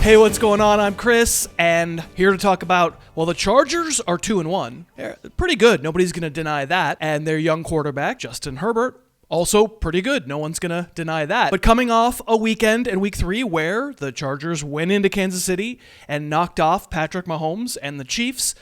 Hey, what's going on? I'm Chris, and here to talk about, well, the Chargers are 2-1. They're pretty good. Nobody's going to deny that. And their young quarterback, Justin Herbert, also pretty good. No one's going to deny that. But coming off a weekend in week 3 where the Chargers went into Kansas City and knocked off Patrick Mahomes and the Chiefs,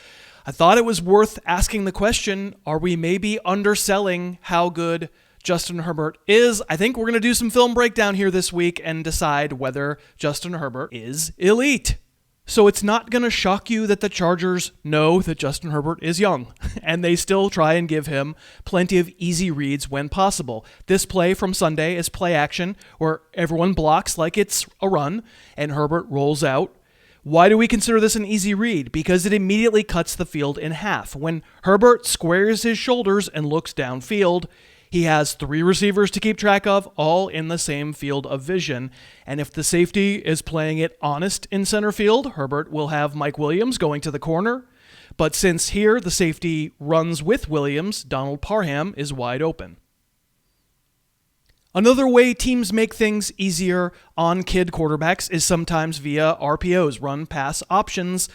I thought it was worth asking the question, are we maybe underselling how good Justin Herbert is? I think we're going to do some film breakdown here this week and decide whether Justin Herbert is elite. So it's not going to shock you that the Chargers know that Justin Herbert is young, and they still try and give him plenty of easy reads when possible. This play from Sunday is play action, where everyone blocks like it's a run, and Herbert rolls out. Why do we consider this an easy read? Because it immediately cuts the field in half. When Herbert squares his shoulders and looks downfield, he has 3 receivers to keep track of, all in the same field of vision. And if the safety is playing it honest in center field, Herbert will have Mike Williams going to the corner. But since here the safety runs with Williams, Donald Parham is wide open. Another way teams make things easier on kid quarterbacks is sometimes via RPOs, run pass options.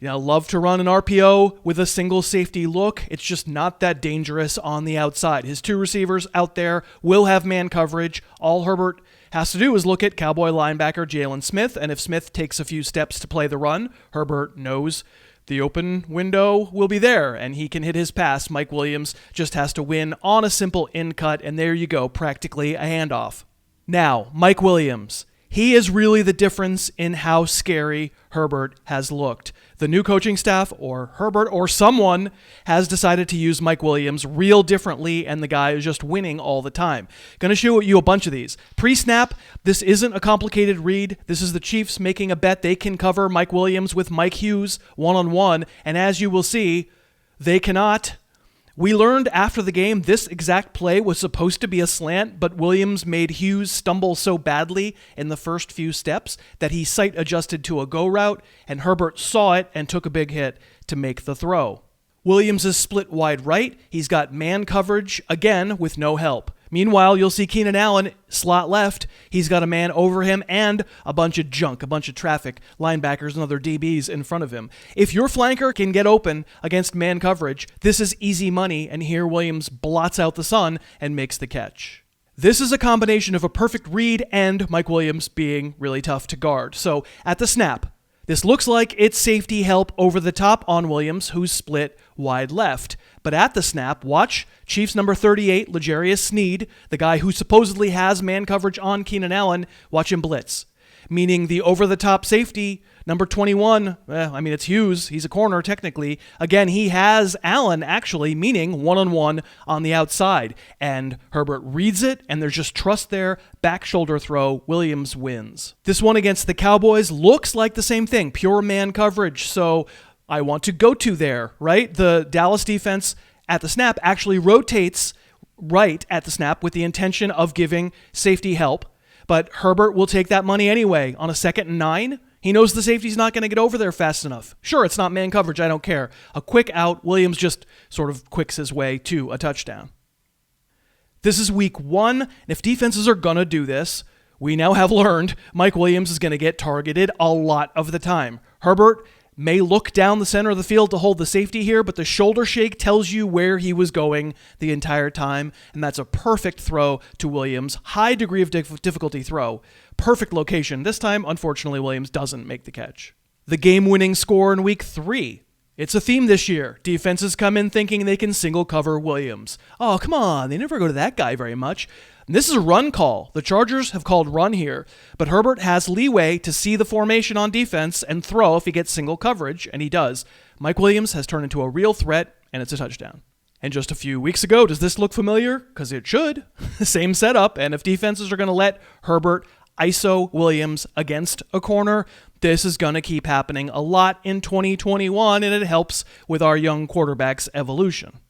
Love to run an RPO with a single safety look. It's just not that dangerous on the outside. His 2 receivers out there will have man coverage. All Herbert has to do is look at Cowboy linebacker Jalen Smith, and if Smith takes a few steps to play the run, Herbert knows the open window will be there, and he can hit his pass. Mike Williams just has to win on a simple in-cut, and there you go, practically a handoff. Now, Mike Williams. He is really the difference in how scary Herbert has looked. The new coaching staff, or Herbert, or someone, has decided to use Mike Williams real differently, and the guy is just winning all the time. Going to show you a bunch of these. Pre-snap, this isn't a complicated read. This is the Chiefs making a bet they can cover Mike Williams with Mike Hughes one-on-one, and as you will see, they cannot. We learned after the game this exact play was supposed to be a slant, but Williams made Hughes stumble so badly in the first few steps that he sight adjusted to a go route, and Herbert saw it and took a big hit to make the throw. Williams is split wide right. He's got man coverage, again, with no help. Meanwhile, you'll see Keenan Allen slot left. He's got a man over him and a bunch of junk, a bunch of traffic, linebackers and other DBs in front of him. If your flanker can get open against man coverage, this is easy money, and here Williams blots out the sun and makes the catch. This is a combination of a perfect read and Mike Williams being really tough to guard. So at the snap, this looks like it's safety help over the top on Williams, who's split wide left. But at the snap, watch Chiefs number 38, L'Jarius Sneed, the guy who supposedly has man coverage on Keenan Allen, watch him blitz. Meaning the over-the-top safety, number 21, it's Hughes. He's a corner, technically. Again, he has Allen, actually, meaning one-on-one on the outside. And Herbert reads it, and there's just trust there. Back shoulder throw. Williams wins. This one against the Cowboys looks like the same thing. Pure man coverage. So I want to go to there, right? The Dallas defense at the snap actually rotates right at the snap with the intention of giving safety help. But Herbert will take that money anyway. On a 2nd and 9, he knows the safety's not going to get over there fast enough. Sure, it's not man coverage, I don't care. A quick out, Williams just sort of quicks his way to a touchdown. This is week 1, and if defenses are going to do this, we now have learned Mike Williams is going to get targeted a lot of the time. Herbert may look down the center of the field to hold the safety here, but the shoulder shake tells you where he was going the entire time, and that's a perfect throw to Williams. High degree of difficulty throw. Perfect location. This time, unfortunately, Williams doesn't make the catch. The game-winning score in week 3. It's a theme this year. Defenses come in thinking they can single cover Williams. Oh, come on. They never go to that guy very much. And this is a run call. The Chargers have called run here, but Herbert has leeway to see the formation on defense and throw if he gets single coverage, and he does. Mike Williams has turned into a real threat, and it's a touchdown. And just a few weeks ago, does this look familiar? Because it should. Same setup, and if defenses are going to let Herbert ISO Williams against a corner, this is going to keep happening a lot in 2021, and it helps with our young quarterback's evolution.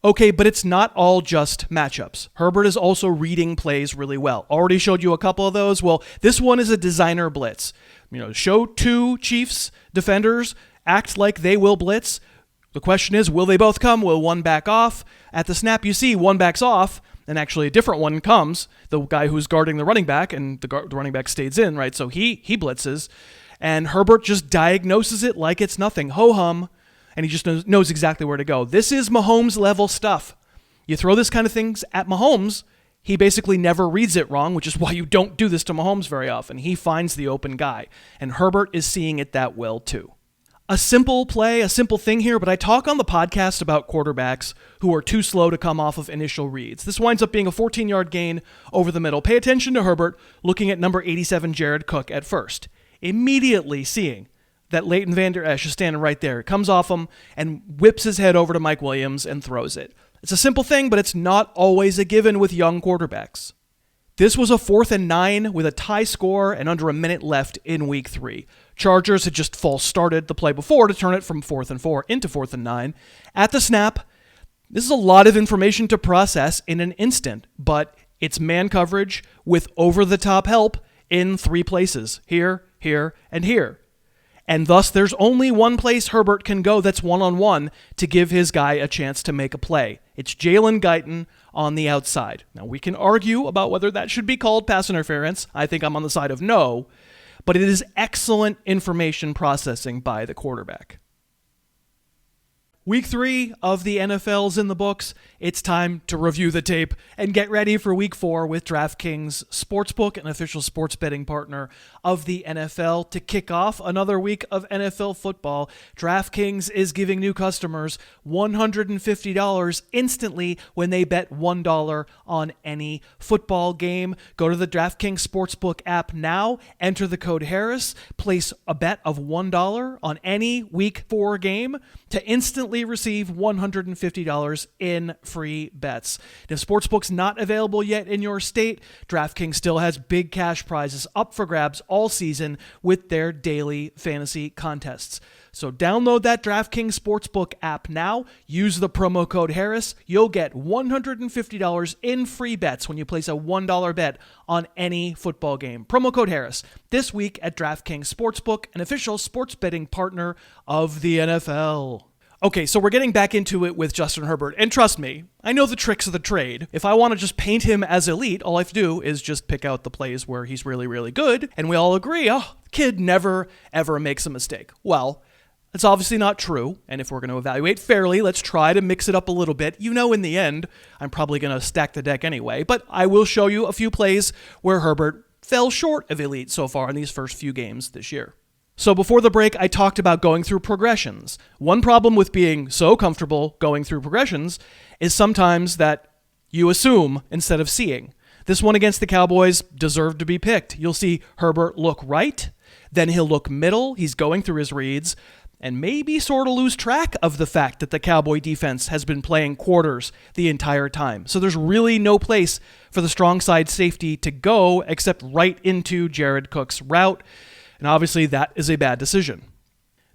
Okay, but it's not all just matchups. Herbert is also reading plays really well. Already showed you a couple of those. Well, this one is a designer blitz. Show 2 Chiefs defenders, act like they will blitz. The question is, will they both come? Will one back off? At the snap, you see one backs off, and actually a different one comes, the guy who's guarding the running back, and the running back stays in, right? So he blitzes. And Herbert just diagnoses it like it's nothing. Ho-hum. And he just knows exactly where to go. This is Mahomes level stuff. You throw this kind of things at Mahomes, he basically never reads it wrong, which is why you don't do this to Mahomes very often. He finds the open guy. And Herbert is seeing it that well too. A simple play, a simple thing here, but I talk on the podcast about quarterbacks who are too slow to come off of initial reads. This winds up being a 14-yard gain over the middle. Pay attention to Herbert looking at number 87, Jared Cook, at first. Immediately seeing that Leighton Vander Esch is standing right there. It comes off him and whips his head over to Mike Williams and throws it. It's a simple thing, but it's not always a given with young quarterbacks. This was a 4th and 9 with a tie score and under a minute left in week 3. Chargers had just false started the play before to turn it from 4th and 4 into 4th and 9. At the snap, this is a lot of information to process in an instant, but it's man coverage with over-the-top help in 3 places, here, here, and here. And thus, there's only one place Herbert can go that's one-on-one to give his guy a chance to make a play. It's Jalen Guyton on the outside. Now, we can argue about whether that should be called pass interference. I think I'm on the side of no. But it is excellent information processing by the quarterback. Week 3 of the NFL's in the books. It's time to review the tape and get ready for Week 4 with DraftKings Sportsbook, an official sports betting partner of the NFL. To kick off another week of NFL football, DraftKings is giving new customers $150 instantly when they bet $1 on any football game. Go to the DraftKings Sportsbook app now, enter the code Harris, place a bet of $1 on any Week 4 game to instantly receive $150 in free bets. If Sportsbook's not available yet in your state, DraftKings still has big cash prizes up for grabs all season with their daily fantasy contests. So download that DraftKings Sportsbook app now. Use the promo code Harris. You'll get $150 in free bets when you place a $1 bet on any football game. Promo code Harris this week at DraftKings Sportsbook, an official sports betting partner of the NFL. Okay, so we're getting back into it with Justin Herbert, and trust me, I know the tricks of the trade. If I want to just paint him as elite, all I have to do is just pick out the plays where he's really, really good, and we all agree, the kid never, ever makes a mistake. Well, that's obviously not true, and if we're going to evaluate fairly, let's try to mix it up a little bit. You know, in the end, I'm probably going to stack the deck anyway, but I will show you a few plays where Herbert fell short of elite so far in these first few games this year. So before the break, I talked about going through progressions. One problem with being so comfortable going through progressions is sometimes that you assume instead of seeing. This one against the Cowboys deserved to be picked. You'll see Herbert look right, then he'll look middle, he's going through his reads, and maybe sort of lose track of the fact that the Cowboy defense has been playing quarters the entire time. So there's really no place for the strong side safety to go except right into Jared Cook's route. And obviously, that is a bad decision.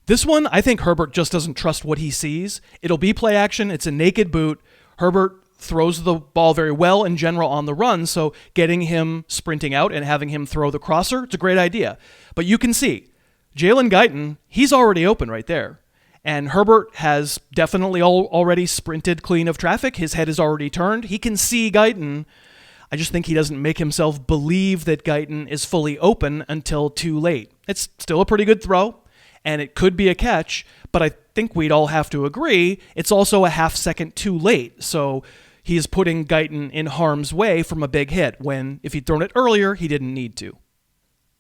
This one, I think Herbert just doesn't trust what he sees. It'll be play action. It's a naked boot. Herbert throws the ball very well in general on the run, so getting him sprinting out and having him throw the crosser, it's a great idea. But you can see, Jalen Guyton, he's already open right there. And Herbert has definitely already sprinted clean of traffic. His head is already turned. He can see Guyton. I just think he doesn't make himself believe that Guyton is fully open until too late. It's still a pretty good throw, and it could be a catch, but I think we'd all have to agree it's also a half second too late. So he is putting Guyton in harm's way from a big hit when, if he'd thrown it earlier, he didn't need to.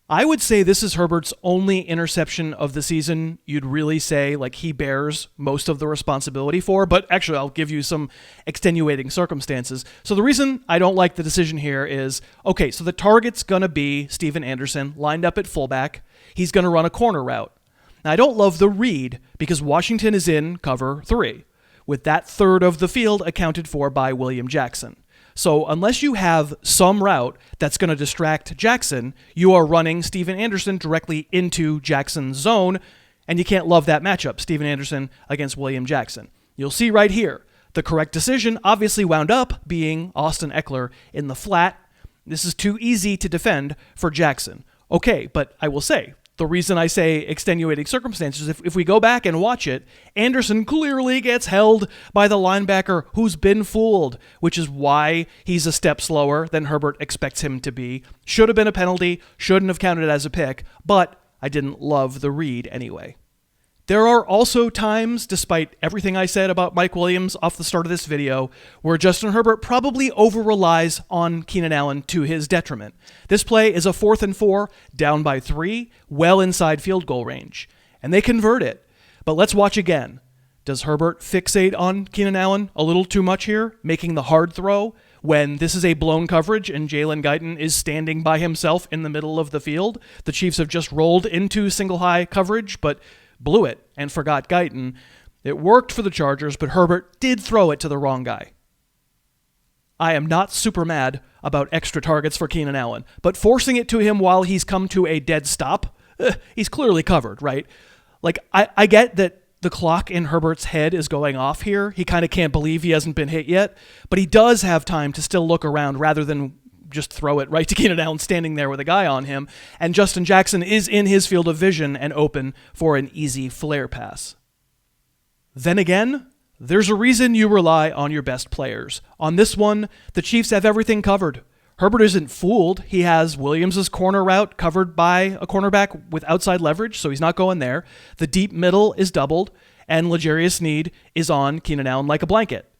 I would say this is Herbert's only interception of the season. You'd really say like he bears most of the responsibility for, but actually I'll give you some extenuating circumstances. So the reason I don't like the decision here is, okay, so the target's going to be Steven Anderson lined up at fullback. He's going to run a corner route. Now I don't love the read because Washington is in cover 3, with that third of the field accounted for by William Jackson. So unless you have some route that's going to distract Jackson, you are running Steven Anderson directly into Jackson's zone, and you can't love that matchup, Steven Anderson against William Jackson. You'll see right here, the correct decision obviously wound up being Austin Eckler in the flat. This is too easy to defend for Jackson. Okay, but I will say, the reason I say extenuating circumstances, if we go back and watch it, Anderson clearly gets held by the linebacker who's been fooled, which is why he's a step slower than Herbert expects him to be. Should have been a penalty, shouldn't have counted as a pick, but I didn't love the read anyway. There are also times, despite everything I said about Mike Williams off the start of this video, where Justin Herbert probably over-relies on Keenan Allen to his detriment. This play is a 4th and 4, down by 3, well inside field goal range. And they convert it. But let's watch again. Does Herbert fixate on Keenan Allen a little too much here, making the hard throw, when this is a blown coverage and Jalen Guyton is standing by himself in the middle of the field? The Chiefs have just rolled into single high coverage, but blew it and forgot Guyton. It worked for the Chargers, but Herbert did throw it to the wrong guy. I am not super mad about extra targets for Keenan Allen, but forcing it to him while he's come to a dead stop, he's clearly covered, right? Like, I get that the clock in Herbert's head is going off here. He kind of can't believe he hasn't been hit yet, but he does have time to still look around rather than just throw it right to Keenan Allen standing there with a guy on him, and Justin Jackson is in his field of vision and open for an easy flare pass. Then again, there's a reason you rely on your best players. On this one, the Chiefs have everything covered. Herbert isn't fooled. He has Williams' corner route covered by a cornerback with outside leverage, so he's not going there. The deep middle is doubled, and L'Jarius Sneed is on Keenan Allen like a blanket.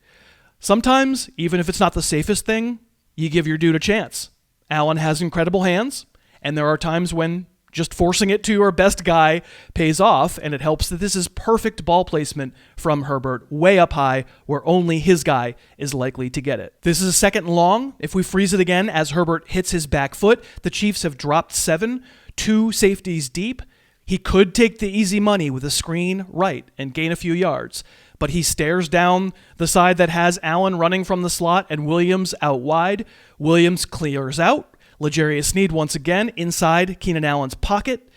Sometimes, even if it's not the safest thing, you give your dude a chance. Allen has incredible hands, and there are times when just forcing it to your best guy pays off, and it helps that this is perfect ball placement from Herbert, way up high, where only his guy is likely to get it. This is a 2nd and long. If we freeze it again as Herbert hits his back foot, the Chiefs have dropped 7, 2 safeties deep. He could take the easy money with a screen right and gain a few yards, but he stares down the side that has Allen running from the slot and Williams out wide. Williams clears out. L'Jarius Sneed once again inside Keenan Allen's pocket.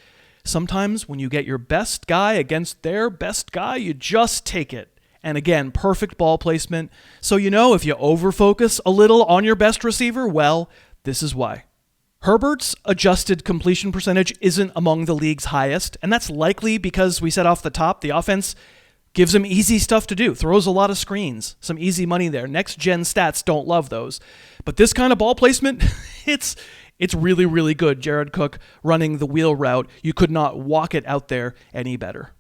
Sometimes when you get your best guy against their best guy, you just take it. And again, perfect ball placement. So you know if you overfocus a little on your best receiver, well, this is why. Herbert's adjusted completion percentage isn't among the league's highest, and that's likely because we said off the top, the offense gives him easy stuff to do, throws a lot of screens, some easy money there. Next-gen stats don't love those. But this kind of ball placement, it's really, really good. Jared Cook running the wheel route. You could not walk it out there any better.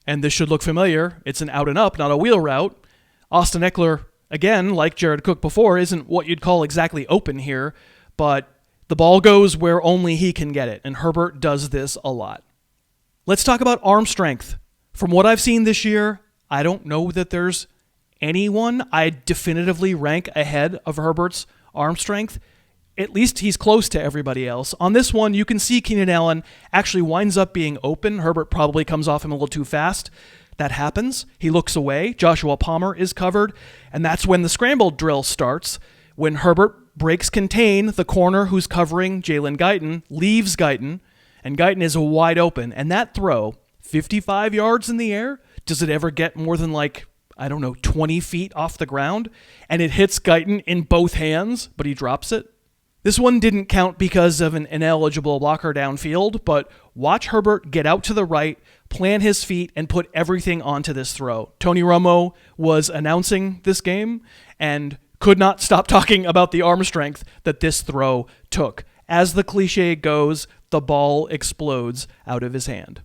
And this should look familiar. It's an out and up, not a wheel route. Austin Eckler, again, like Jared Cook before, isn't what you'd call exactly open here, but the ball goes where only he can get it, and Herbert does this a lot. Let's talk about arm strength. From what I've seen this year, I don't know that there's anyone I definitively rank ahead of Herbert's arm strength. At least he's close to everybody else. On this one, you can see Keenan Allen actually winds up being open. Herbert probably comes off him a little too fast. That happens. He looks away. Joshua Palmer is covered. And that's when the scramble drill starts. When Herbert breaks contain, the corner who's covering Jalen Guyton leaves Guyton, and Guyton is wide open. And that throw, 55 yards in the air, does it ever get more than 20 feet off the ground? And it hits Guyton in both hands, but he drops it. This one didn't count because of an ineligible blocker downfield, but watch Herbert get out to the right, plant his feet, and put everything onto this throw. Tony Romo was announcing this game and could not stop talking about the arm strength that this throw took. As the cliche goes, the ball explodes out of his hand.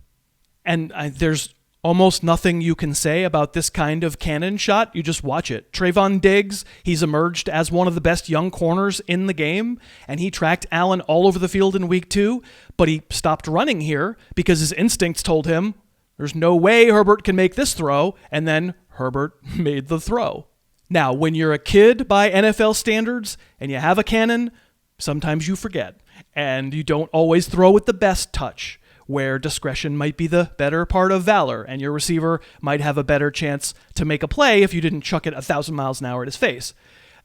And there's almost nothing you can say about this kind of cannon shot. You just watch it. Trayvon Diggs, he's emerged as one of the best young corners in the game, and he tracked Allen all over the field in week 2, but he stopped running here because his instincts told him there's no way Herbert can make this throw, and then Herbert made the throw. Now, when you're a kid by NFL standards and you have a cannon, sometimes you forget, and you don't always throw with the best touch, where discretion might be the better part of valor, and your receiver might have a better chance to make a play if you didn't chuck it 1,000 miles an hour at his face.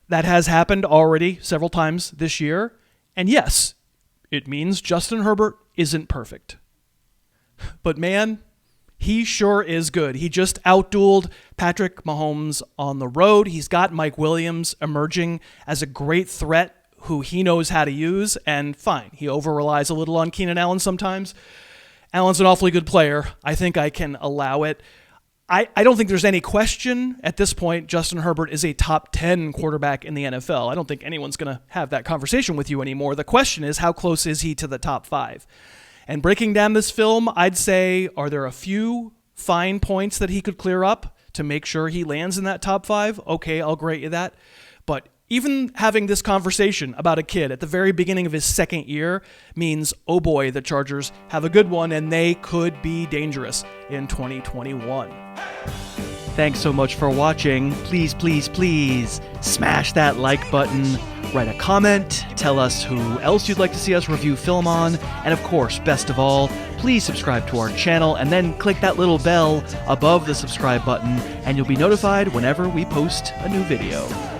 That has happened already several times this year, and yes, it means Justin Herbert isn't perfect. But man, he sure is good. He just outdueled Patrick Mahomes on the road. He's got Mike Williams emerging as a great threat who he knows how to use, and fine, he over-relies a little on Keenan Allen sometimes. Allen's an awfully good player. I think I can allow it. I don't think there's any question at this point Justin Herbert is a top 10 quarterback in the NFL. I don't think anyone's going to have that conversation with you anymore. The question is, how close is he to the top 5? And breaking down this film, I'd say, are there a few fine points that he could clear up to make sure he lands in that top 5? Okay, I'll grant you that. But even having this conversation about a kid at the very beginning of his second year means, oh boy, the Chargers have a good one and they could be dangerous in 2021. Thanks so much for watching. Please, please, please smash that like button, write a comment, tell us who else you'd like to see us review film on, and of course, best of all, please subscribe to our channel and then click that little bell above the subscribe button and you'll be notified whenever we post a new video.